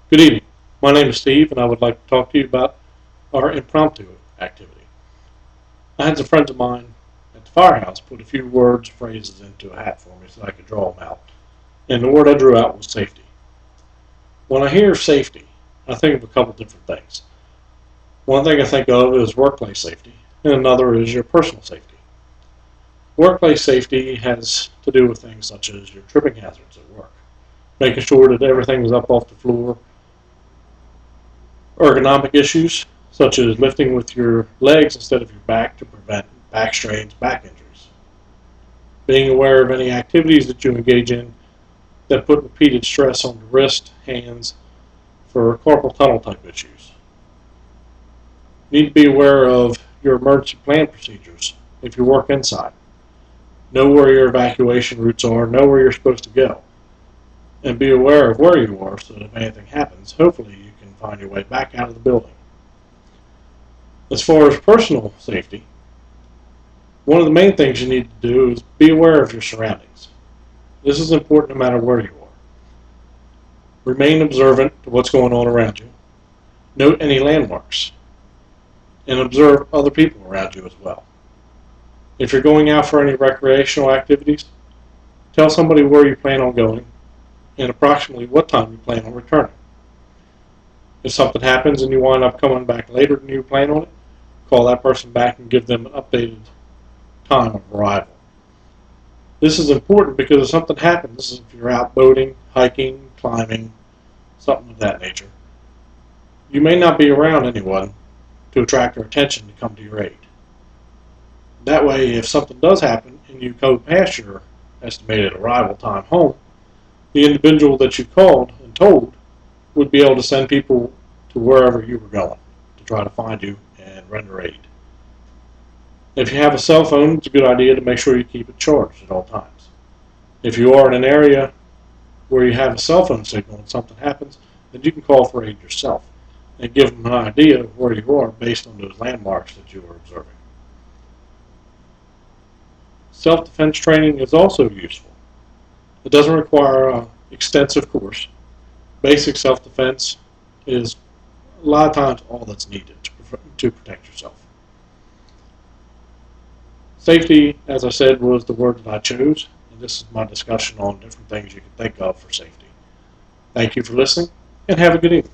Good evening. My name is Steve, and I would like to talk to you about our impromptu activity. I had some friends of mine at the firehouse put a few words, phrases into a hat for me so I could draw them out. And the word I drew out was safety. When I hear safety, I think of a couple different things. One thing I think of is workplace safety, and another is your personal safety. Workplace safety has to do with things such as your tripping hazards at work, making sure that everything is up off the floor, ergonomic issues, such as lifting with your legs instead of your back to prevent back strains, back injuries. Being aware of any activities that you engage in that put repeated stress on the wrist, hands, for carpal tunnel type issues. You need to be aware of your emergency plan procedures if you work inside. Know where your evacuation routes are, know where you're supposed to go, and be aware of where you are so that if anything happens, hopefully you can find your way back out of the building. As far as personal safety, one of the main things you need to do is be aware of your surroundings. This is important no matter where you are. Remain observant to what's going on around you. Note any landmarks, and observe other people around you as well. If you're going out for any recreational activities, tell somebody where you plan on going and approximately what time you plan on returning. If something happens and you wind up coming back later than you plan on it, call that person back and give them an updated time of arrival. This is important because if something happens, if you're out boating, hiking, climbing, something of that nature, you may not be around anyone to attract their attention to come to your aid. That way, if something does happen and you go past your estimated arrival time home, the individual that you called and told would be able to send people to wherever you were going to try to find you and render aid. If you have a cell phone, it's a good idea to make sure you keep it charged at all times. If you are in an area where you have a cell phone signal and something happens, then you can call for aid yourself and give them an idea of where you are based on those landmarks that you are observing. Self-defense training is also useful. It doesn't require an extensive course. Basic self-defense is a lot of times all that's needed to protect yourself. Safety, as I said, was the word that I chose, and this is my discussion on different things you can think of for safety. Thank you for listening, and have a good evening.